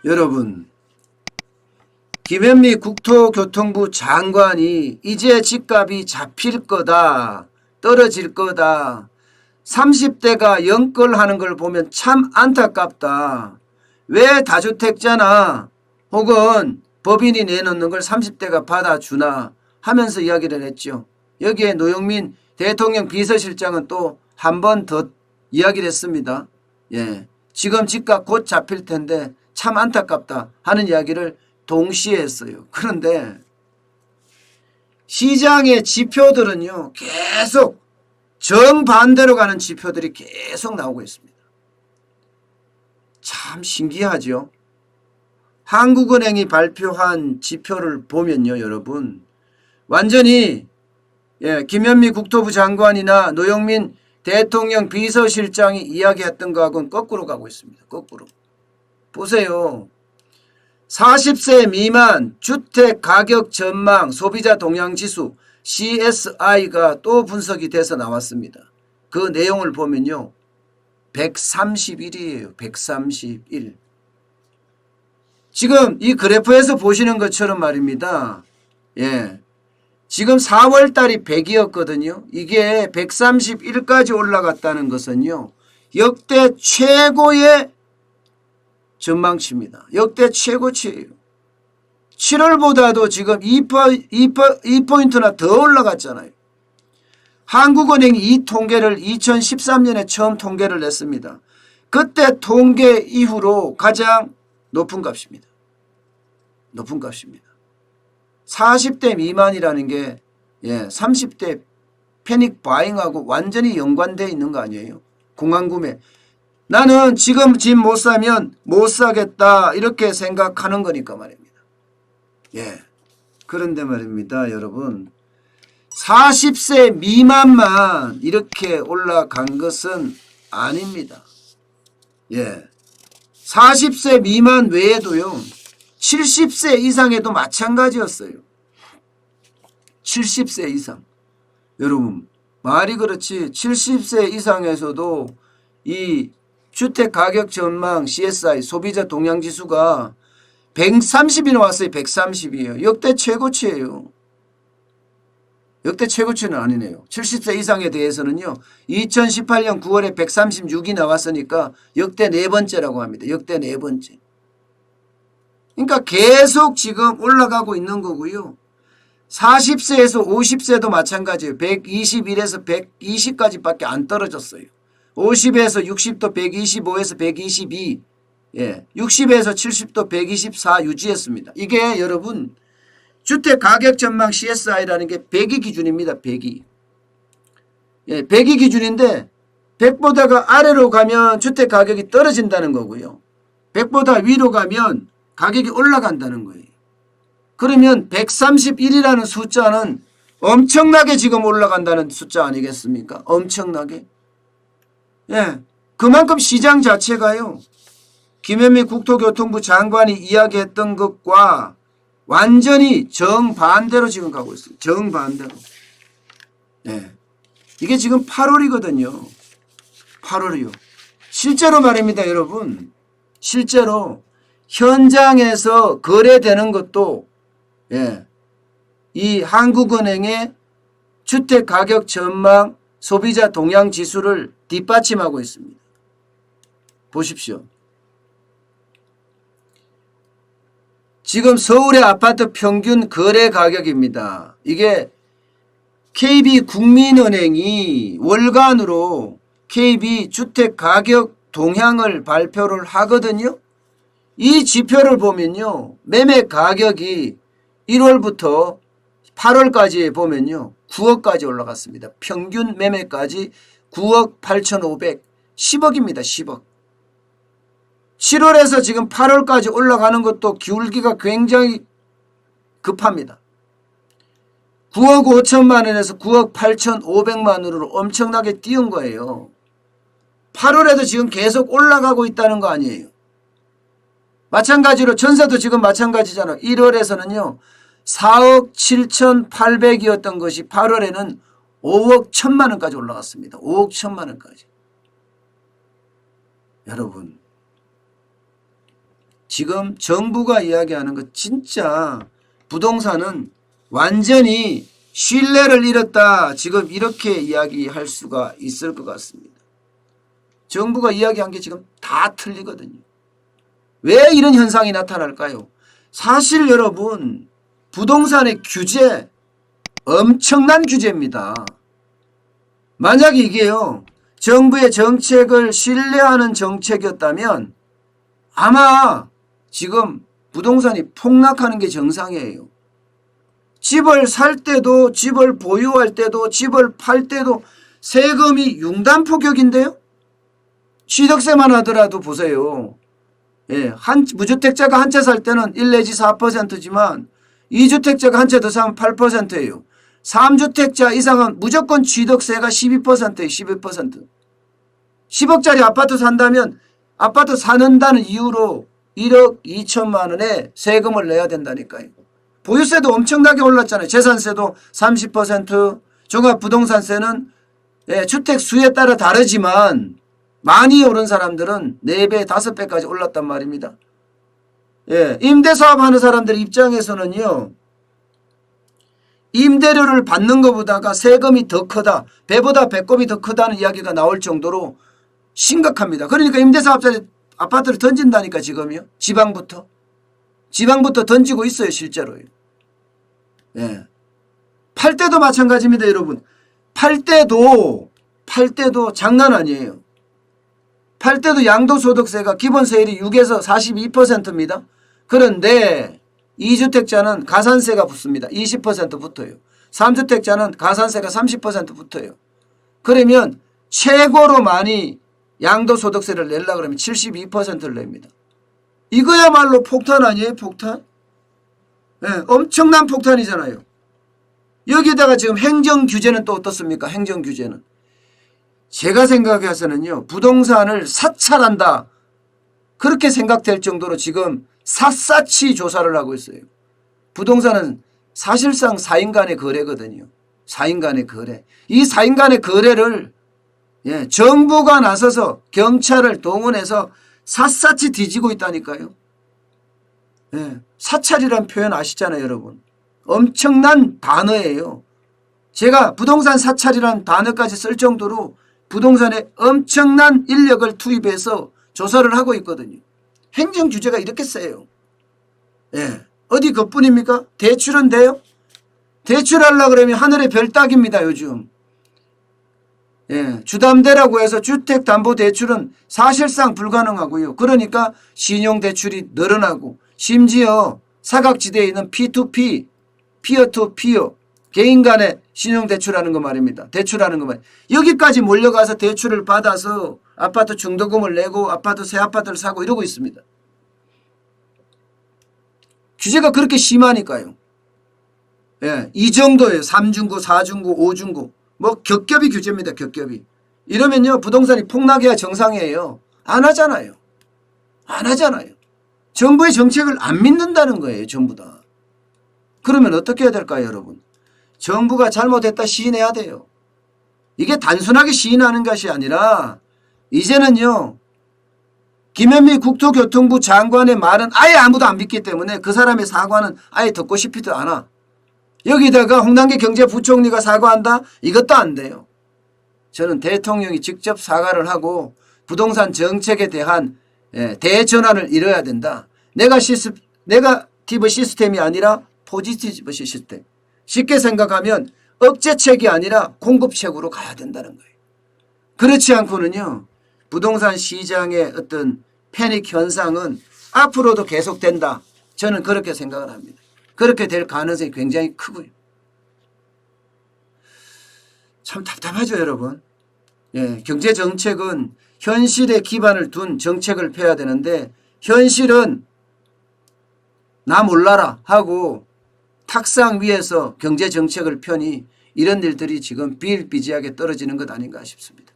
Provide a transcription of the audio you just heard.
여러분, 김현미 국토교통부 장관이 이제 집값이 잡힐 거다, 떨어질 거다, 30대가 연끌하는 걸 보면 참 안타깝다. 왜 다주택자나 혹은 법인이 내놓는 걸 30대가 받아주나 하면서 이야기를 했죠. 여기에 노영민 대통령 비서실장은 또 한 번 더 이야기를 했습니다. 예, 지금 집값 곧 잡힐 텐데 참 안타깝다 하는 이야기를 동시에 했어요. 그런데 시장의 지표들은요, 계속 정반대로 가는 지표들이 계속 나오고 있습니다. 참 신기하죠. 한국은행이 발표한 지표를 보면요, 여러분, 완전히 김현미 국토부 장관이나 노영민 대통령 비서실장이 이야기했던 거하고는 거꾸로 가고 있습니다. 거꾸로. 보세요. 40세 미만 주택 가격 전망 소비자 동향 지수 CSI가 또 분석이 돼서 나왔습니다. 그 내용을 보면요, 131이에요. 131. 지금 이 그래프에서 보시는 것처럼 말입니다. 예. 지금 4월 달이 100이었거든요. 이게 131까지 올라갔다는 것은요, 역대 최고의 전망치입니다. 역대 최고치예요. 7월보다도 지금 2포인트나 더 올라갔잖아요. 한국은행이 이 통계를 2013년에 처음 통계를 냈습니다. 그때 통계 이후로 가장 높은 값입니다. 높은 값입니다. 40대 미만이라는 게 30대 패닉 바잉하고 완전히 연관되어 있는 거 아니에요. 공황구매. 나는 지금 집 못 사면 못 사겠다 이렇게 생각하는 거니까 말입니다. 예. 그런데 말입니다, 여러분. 40세 미만만 이렇게 올라간 것은 아닙니다. 예. 40세 미만 외에도요, 70세 이상에도 마찬가지였어요. 70세 이상. 여러분, 말이 그렇지 70세 이상에서도 이 주택가격 전망 CSI 소비자 동향지수가 130이 나왔어요. 130이에요. 역대 최고치예요. 역대 최고치는 아니네요. 70세 이상에 대해서는요, 2018년 9월에 136이 나왔으니까 역대 네 번째라고 합니다. 역대 네 번째. 그러니까 계속 지금 올라가고 있는 거고요. 40세에서 50세도 마찬가지예요. 121에서 120까지밖에 안 떨어졌어요. 50에서 60도 125에서 122, 60에서 70도 124 유지했습니다. 이게 여러분 주택가격 전망 CSI라는 게 100이 기준입니다. 100이. 100이 기준인데 100보다가 아래로 가면 주택가격이 떨어진다는 거고요. 100보다 위로 가면 가격이 올라간다는 거예요. 그러면 131이라는 숫자는 엄청나게 지금 올라간다는 숫자 아니겠습니까? 엄청나게. 그만큼 시장 자체가요, 김현미 국토교통부 장관이 이야기했던 것과 완전히 정반대로 지금 가고 있어요. 정반대로. 이게 지금 8월이거든요. 8월이요. 실제로 말입니다, 여러분. 실제로 현장에서 거래되는 것도 이 한국은행의 주택가격 전망 소비자 동향 지수를 뒷받침하고 있습니다. 보십시오. 지금 서울의 아파트 평균 거래 가격입니다. 이게 KB국민은행이 월간으로 KB 주택가격 동향을 발표를 하거든요. 이 지표를 보면요, 매매 가격이 1월부터 8월까지 보면요, 9억까지 올라갔습니다. 평균 매매까지 9억 8,500, 10억입니다. 10억. 7월에서 지금 8월까지 올라가는 것도 기울기가 굉장히 급합니다. 9억 5천만 원에서 9억 8,500만 원으로 엄청나게 띄운 거예요. 8월에도 지금 계속 올라가고 있다는 거 아니에요. 마찬가지로 전세도 지금 마찬가지잖아요. 1월에서는요 4억 7,800이었던 것이 8월에는 5억 1천만 원까지 올라갔습니다. 5억 1천만 원까지. 여러분, 지금 정부가 이야기하는 것 진짜 부동산은 완전히 신뢰를 잃었다. 지금 이렇게 이야기할 수가 있을 것 같습니다. 정부가 이야기한 게 지금 다 틀리거든요. 왜 이런 현상이 나타날까요? 사실 여러분 부동산의 규제 엄청난 규제입니다. 만약에 이게요 정부의 정책을 신뢰하는 정책이었다면 아마 지금 부동산이 폭락하는 게 정상이에요. 집을 살 때도 집을 보유할 때도 집을 팔 때도 세금이 융단폭격인데요. 취득세만 하더라도 보세요. 예, 무주택자가 한 채 살 때는 1 내지 4%지만 2주택자가 한 채 더 사면 8%예요. 3주택자 이상은 무조건 취득세가 12%예요. 12%. 10억짜리 아파트 산다면 아파트 사는다는 이유로 1억 2천만 원의 세금을 내야 된다니까요. 보유세도 엄청나게 올랐잖아요. 재산세도 30%, 종합부동산세는 주택 수에 따라 다르지만 많이 오른 사람들은 4배, 5배까지 올랐단 말입니다. 임대사업 하는 사람들 입장에서는요. 임대료를 받는 것보다가 세금이 더 크다. 배보다 배꼽이 더 크다는 이야기가 나올 정도로 심각합니다. 그러니까 임대사업자들이 아파트를 던진다니까 지금요. 지방부터 던지고 있어요. 실제로요. 예. 팔 때도 마찬가지입니다. 여러분. 팔 때도 장난 아니에요. 팔 때도 양도소득세가 기본세율이 6에서 42%입니다. 그런데 2주택자는 가산세가 붙습니다. 20% 붙어요. 3주택자는 가산세가 30% 붙어요. 그러면 최고로 많이 양도소득세를 내려고 그러면 72%를 냅니다. 이거야말로 폭탄 아니에요? 폭탄? 네, 엄청난 폭탄이잖아요. 여기다가 지금 행정규제는 또 어떻습니까? 행정규제는. 제가 생각해서는요. 부동산을 사찰한다. 그렇게 생각될 정도로 지금 샅샅이 조사를 하고 있어요. 부동산은 사실상 4인 간의 거래거든요. 4인 간의 거래. 이 4인 간의 거래를 정부가 나서서 경찰을 동원해서 샅샅이 뒤지고 있다니까요. 사찰이란 표현 아시잖아요, 여러분. 엄청난 단어예요. 제가 부동산 사찰이란 단어까지 쓸 정도로 부동산에 엄청난 인력을 투입해서 조사를 하고 있거든요. 행정 규제가 이렇게 세요. 어디 그뿐입니까? 대출은 돼요? 대출하려고 그러면 하늘의 별 따기입니다, 요즘. 주담대라고 해서 주택담보대출은 사실상 불가능하고요. 그러니까 신용대출이 늘어나고 심지어 사각지대에 있는 P2P, 피어 개인 간의 신용대출하는 거 말입니다. 대출하는 거 말입니다. 여기까지 몰려가서 대출을 받아서 아파트 중도금을 내고 새 아파트를 사고 이러고 있습니다. 규제가 그렇게 심하니까요. 이 정도예요. 3중고, 4중고, 5중고. 뭐 겹겹이 규제입니다. 겹겹이. 이러면요. 부동산이 폭락해야 정상이에요. 안 하잖아요. 정부의 정책을 안 믿는다는 거예요. 전부 다. 그러면 어떻게 해야 될까요, 여러분? 정부가 잘못했다 시인해야 돼요. 이게 단순하게 시인하는 것이 아니라 이제는요. 김현미 국토교통부 장관의 말은 아예 아무도 안 믿기 때문에 그 사람의 사과는 아예 듣고 싶지도 않아. 여기다가 홍남기 경제부총리가 사과한다? 이것도 안 돼요. 저는 대통령이 직접 사과를 하고 부동산 정책에 대한 대전환을 이뤄야 된다. 네거티브 시스템이 아니라 포지티브 시스템. 쉽게 생각하면 억제책이 아니라 공급책으로 가야 된다는 거예요. 그렇지 않고는요. 부동산 시장의 어떤 패닉 현상은 앞으로도 계속된다. 저는 그렇게 생각을 합니다. 그렇게 될 가능성이 굉장히 크고요. 참 답답하죠, 여러분. 경제정책은 현실에 기반을 둔 정책을 펴야 되는데 현실은 나 몰라라 하고 탁상 위에서 경제정책을 펴니 이런 일들이 지금 비일비재하게 떨어지는 것 아닌가 싶습니다.